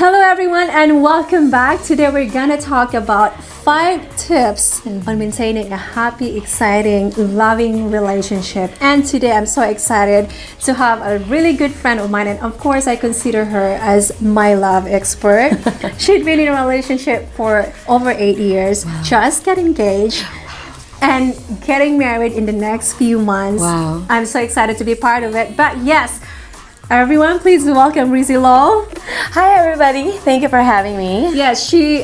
Hello everyone and welcome back. Today we're gonna talk about 5 tips on maintaining a happy, exciting, loving relationship. And today I'm so excited to have a really good friend of mine, and of course I consider her as my love expert. She'd been in a relationship for over 8 years, just got engaged and getting married in the next few months. Wow. I'm so excited to be part of it. But yes, everyone, please welcome Rizzy Lo. Hi everybody, thank you for having me. Yes, she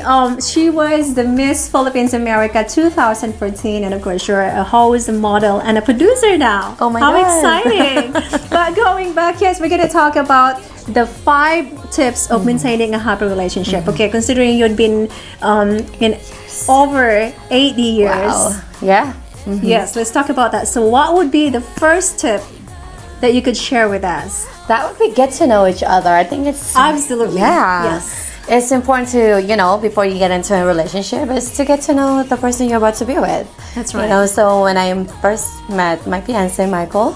was the Miss Philippines America 2014, and of course you're a host, a model, and a producer now. Oh my How God. exciting! But going back, yes, we're gonna talk about the 5 tips of maintaining a happy relationship. Okay, considering you'd been in over 8 years. Wow. Yeah. Yes, let's talk about that. So what would be the first tip that you could share with us? That would be get to know each other. I think it's Absolutely. Yeah. Yes. It's important to, before you get into a relationship, is to get to know the person you're about to be with. That's right. So when I first met my fiance Michael,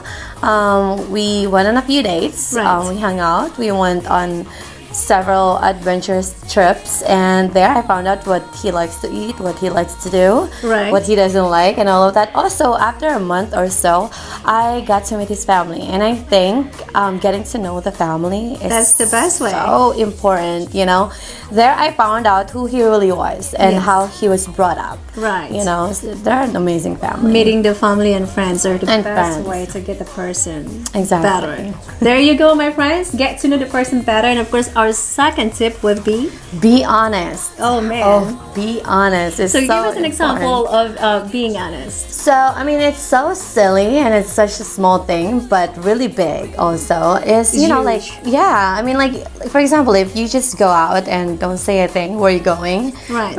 we went on a few dates. Right. We hung out. We went on several adventurous trips, and there I found out what he likes to eat, what he likes to do, Right. what he doesn't like, and all of that. Also, after a month or so, I got to meet his family, and I think getting to know the family is That's the best way. so important. There I found out who he really was and Yes. how he was brought up. Right. So they're an amazing family. Meeting the family and friends are the And best friends. way to get the person Exactly. better. There you go, my friends. Get to know the person better. And of course, our second tip would be, Be honest. oh man. Oh, be honest. It's So so give us an important. example of being honest. So, it's so silly and it's such a small thing, but really big also. Is, Huge. For example, if you just go out and don't say a thing, where you're going, Right.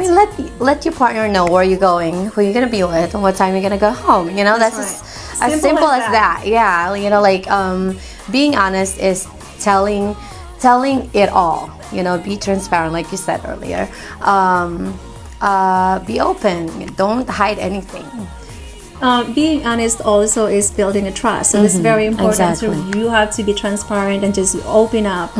let your partner know where you're going, who you're going to be with, and what time you're going to go home. That's right. just as Simple simple as as that. that. Yeah. Being honest is telling it all. Be transparent, like you said earlier. Be open. Don't hide anything. Being honest also is building a trust. So it's very important. So Exactly. you have to be transparent and just open up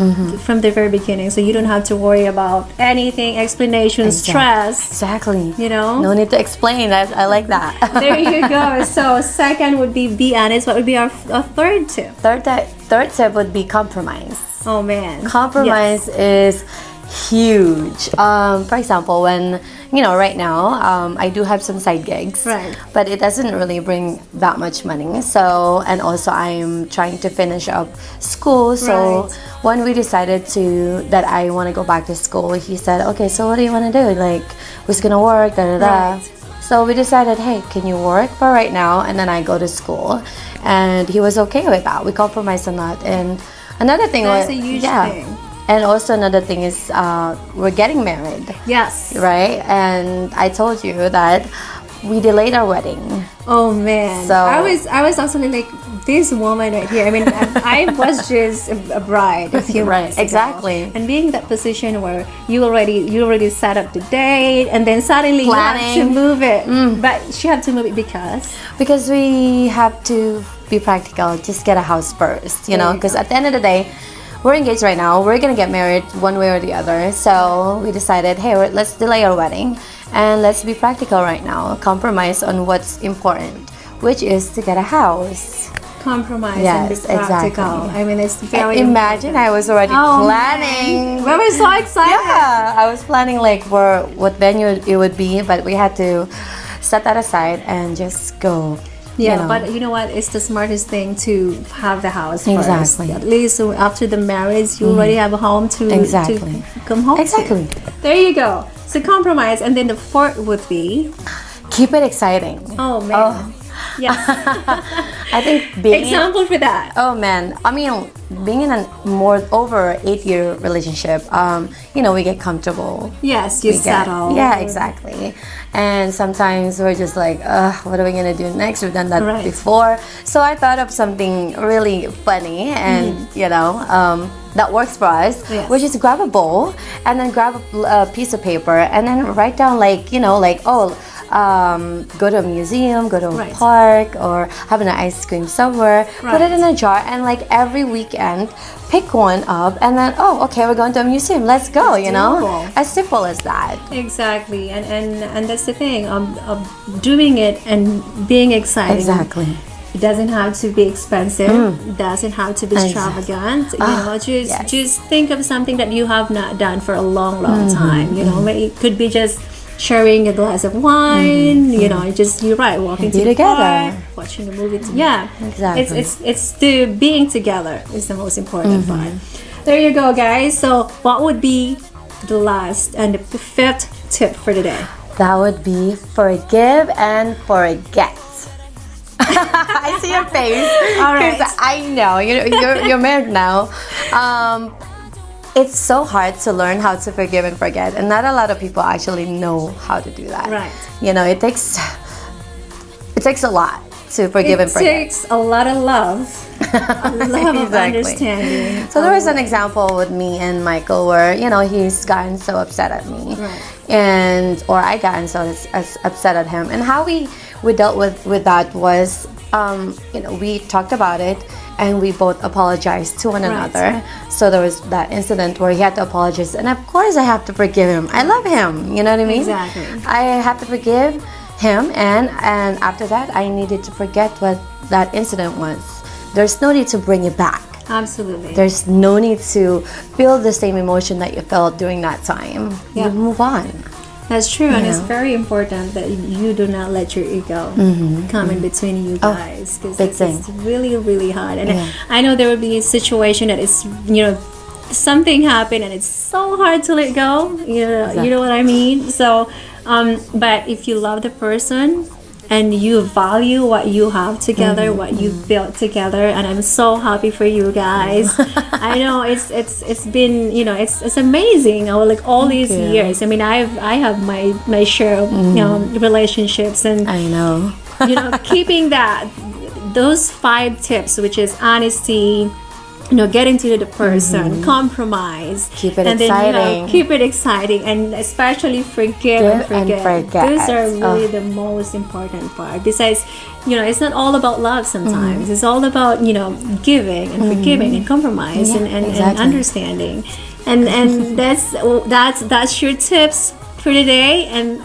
from the very beginning. So you don't have to worry about anything, explanations, stress. Exactly. No need to explain. I like that. There you go. So second would be honest. What would be our third tip? Third tip would be compromise. Oh man. Compromise is huge. For example, when right now I do have some side gigs, Right. but it doesn't really bring that much money. So, and also I'm trying to finish up school. So Right. when we decided that I want to go back to school, he said, okay, so what do you want to do? Like, who's gonna work? Da da da. Right. So we decided, hey, can you work for right now, and then I go to school, and he was okay with that. We compromised on that. And another thing That's was, a huge thing. and also another thing is we're getting married, Yes. right? And I told you that we delayed our wedding. Oh man. So- I was actually like, this woman right here. I mean, I was just a bride a few Right, months ago. exactly. And being in that position where you already set up the date, and then suddenly you have to Planning. move it. But you have to move it because we have to be practical, just get a house first, There you because go. at the end of the day, we're engaged right now. We're gonna get married one way or the other. So we decided, hey, let's delay our wedding and let's be practical right now. Compromise on what's important, which is to get a house. compromise and be Yes, practical. exactly. I mean, it's very Imagine I was already planning. Man. We were so excited. Yeah, I was planning like what venue it would be, but we had to set that aside and just go. Yeah, but you know what? It's the smartest thing to have the house first. Exactly. At least after the marriage, you already have a home to Exactly. come home Exactly. to. There you go. So compromise, and then the fourth would be, Keep it exciting. oh man, yes. I think being Example for that. Oh man, being in a over 8-year relationship, we get comfortable. Yes, you We get- settle. Yeah, exactly. And sometimes we're just like, what are we gonna do next? We've done that Right. before. So I thought of something really funny, and that works for us, Yes. which is grab a bowl and then grab a piece of paper and then write down go to a museum, go to a Right. park, or having an ice cream somewhere. Put it Right. in a jar, and like every weekend, pick one up, and then okay, we're going to a museum. Let's go. It's You know, doable. as simple as that. Exactly, and that's the thing. Doing it and being exciting. Exactly. It doesn't have to be expensive. It doesn't have to be extravagant. Just think of something that you have not done for a long time. You know, it could be just sharing a glass of wine. You know, you're right, walking to the together. park, watching a movie. Yeah, Exactly. It's the being together is the most important part. There you go, guys. So, what would be the last and the fifth tip for today? That would be forgive and forget. I see your face. All right. 'Cause I know you're married now. It's so hard to learn how to forgive and forget, and not a lot of people actually know how to do that. Right. You know, it takes a lot to forgive and It forget. takes a lot of love, a lot of Exactly. understanding. So there was an example with me and Michael where he's gotten so upset at me, Right. or I gotten so upset at him, and how we dealt with that was we talked about it and we both apologized to one another. So there was that incident where he had to apologize, and of course I have to forgive him. I love him, you know what I mean? Exactly. I have to forgive him, and after that I needed to forget what that incident was. There's no need to bring it back. Absolutely. There's no need to feel the same emotion that you felt during that time. Yeah. You move on. That's true, and it's very important that you do not let your ego come in between you guys, because big it's really, really hard. And Yeah. I know there will be a situation that is, something happened and it's so hard to let go. You know what I mean. So, but if you love the person and you value what you have together, what you've built together, and I'm so happy for you guys. I know it's been it's amazing. Like all these years. I mean, I have my share of relationships, and I know. keeping those 5 tips, which is honesty, getting to know the person, compromise, Keep it and exciting. then keep it exciting, and especially forgive and forget. Those are really the most important part. Besides, it's not all about love. Sometimes it's all about giving and forgiving and compromise and exactly. understanding, and that's your tips for today. And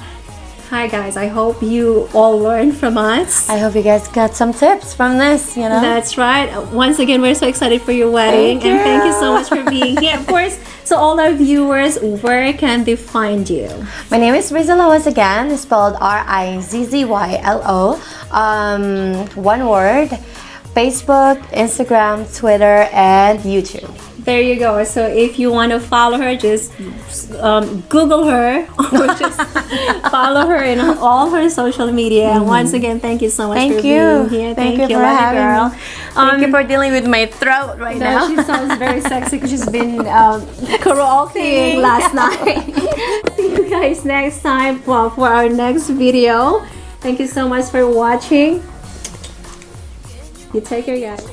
hi guys, I hope you all learned from us. I hope you guys got some tips from this, That's right. Once again, we're so excited for your wedding. Thank And thank you you. so much for being here. Of course, so all our viewers, where can they find you? My name is Rizzy Lo once again, spelled Rizzylo. One word. Facebook, Instagram, Twitter, and YouTube. There you go. So if you want to follow her, just Google her or just follow her in all her social media. And once again, thank you so much for being here. Thank you for Love you, having girl. me. Thank you for dealing with my throat right now. She sounds very sexy because she's been karaokeing last night. See you guys next time for our next video. Thank you so much for watching. You take care, guys.